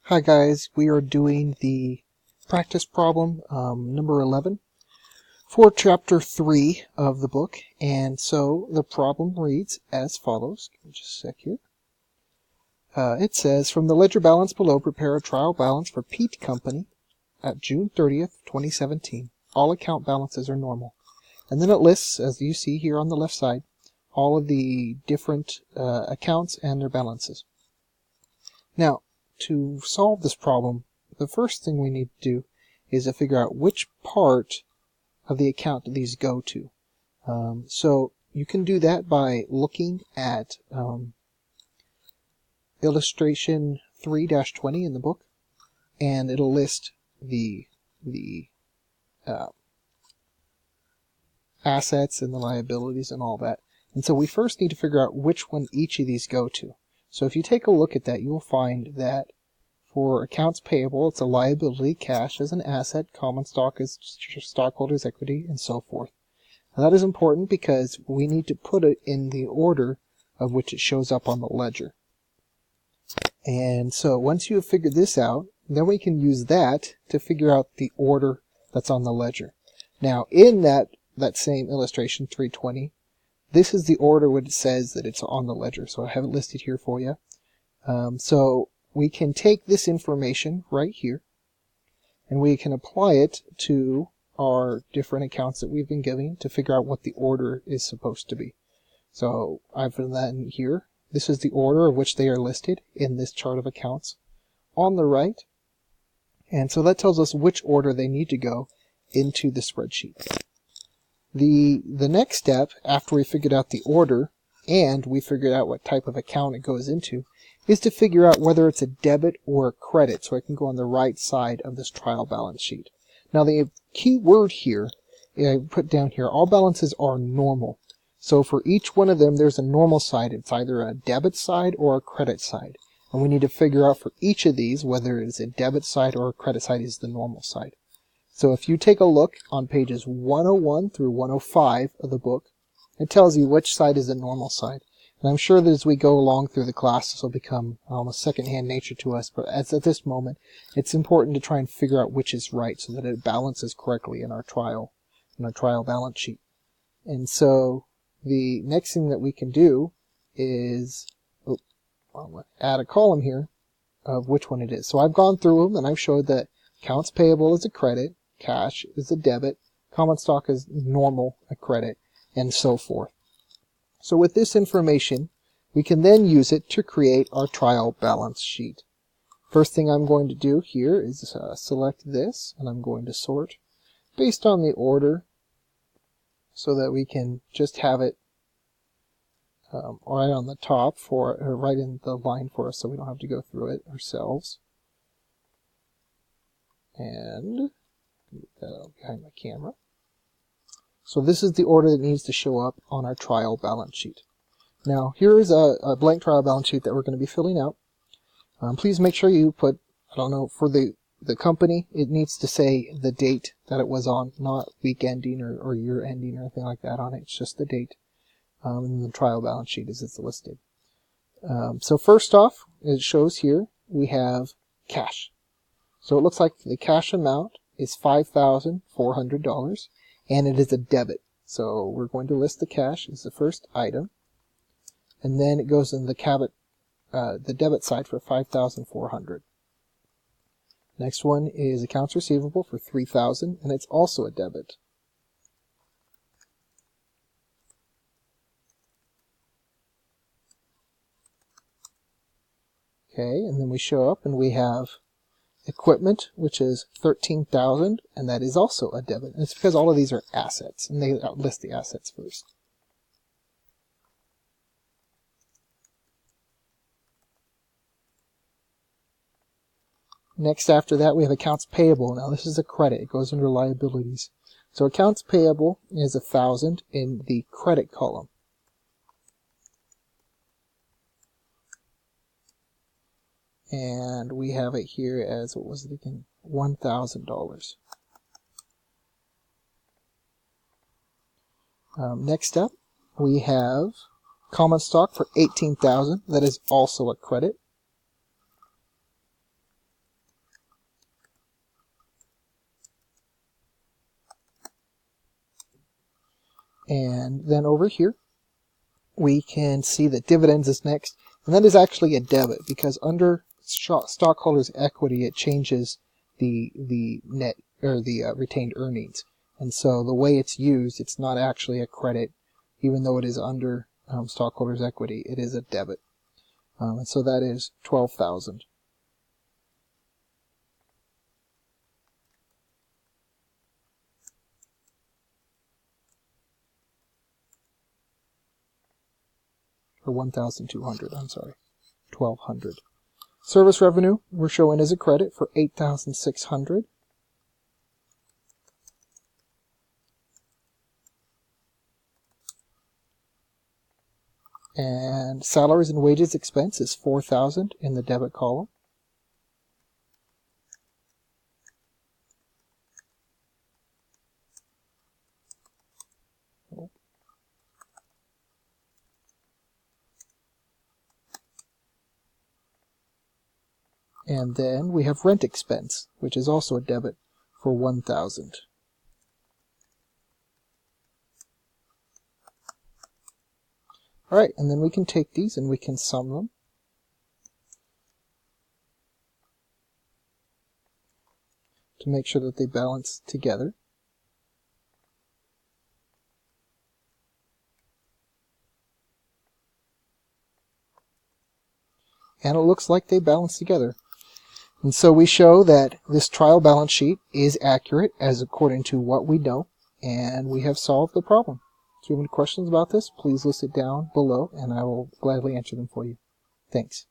Hi guys, we are doing the practice problem number 11 for chapter 3 of the book, and so the problem reads as follows. Give me just a sec here. It says, from the ledger balance below, prepare a trial balance for Pete Company at June 30th, 2017. All account balances are normal. And then it lists, as you see here on the left side, all of the different accounts and their balances. Now, to solve this problem, the first thing we need to do is to figure out which part of the account do these go to. So you can do that by looking at illustration 3-20 in the book, and it'll list the assets and the liabilities and all that. And so we first need to figure out which one each of these go to. So if you take a look at that, you will find that for accounts payable, it's a liability, cash is an asset, common stock is stockholders' equity, and so forth. Now that is important because we need to put it in the order of which it shows up on the ledger. And so once you have figured this out, then we can use that to figure out the order that's on the ledger. Now in that same illustration 320, this is the order when it says that it's on the ledger, so I have it listed here for you. So we can take this information right here and we can apply it to our different accounts that we've been giving to figure out what the order is supposed to be. So I've done that in here. This is the order of which they are listed in this chart of accounts on the right. And so that tells us which order they need to go into the spreadsheet. The next step, after we figured out the order and we figured out what type of account it goes into, is to figure out whether it's a debit or a credit, so I can go on the right side of this trial balance sheet. Now the key word here, I put down here, all balances are normal. So for each one of them there's a normal side. It's either a debit side or a credit side. And we need to figure out for each of these whether it is a debit side or a credit side is the normal side. So if you take a look on pages 101 through 105 of the book, it tells you which side is the normal side. And I'm sure that as we go along through the class, this will become almost second-hand nature to us. But as at this moment, it's important to try and figure out which is right so that it balances correctly in our trial balance sheet. And so the next thing that we can do is add a column here of which one it is. So I've gone through them and I've showed that accounts payable is a credit, cash is a debit, common stock is normal, a credit, and so forth. So with this information, we can then use it to create our trial balance sheet. First thing I'm going to do here is select this, and I'm going to sort based on the order so that we can just have it right on the top or right in the line for us so we don't have to go through it ourselves. And get that out behind my camera. So this is the order that needs to show up on our trial balance sheet. Now here is a blank trial balance sheet that we're going to be filling out. Please make sure you put, I don't know, for the company, it needs to say the date that it was on, not week ending or year ending or anything like that on it. It's just the date. And the trial balance sheet as it's listed. So first off, it shows here we have cash. So it looks like the cash amount is $5,400 and it is a debit. So we're going to list the cash as the first item, and then it goes in the debit side for $5,400. Next one is accounts receivable for $3,000 and it's also a debit. Okay, and then we show up and we have equipment, which is $13,000, and that is also a debit. And it's because all of these are assets, and they list the assets first. Next after that we have accounts payable. Now this is a credit, it goes under liabilities. So accounts payable is $1,000 in the credit column. And we have it here as, what was it again? $1,000. Next up, we have common stock for $18,000. That is also a credit. And then over here, we can see that dividends is next. And that is actually a debit, because under stockholders' equity, it changes the net, or the retained earnings. And so the way it's used, it's not actually a credit, even though it is under stockholders' equity. It is a debit. And so that is $12,000. Or 1,200, I'm sorry, 1,200. Service revenue we're showing as a credit for 8,600. And salaries and wages expense is 4,000 in the debit column. And then we have rent expense, which is also a debit for 1,000. Alright, and then we can take these and we can sum them. To make sure that they balance together. And it looks like they balance together. And so we show that this trial balance sheet is accurate as according to what we know, and we have solved the problem. So if you have any questions about this, please list it down below, and I will gladly answer them for you. Thanks.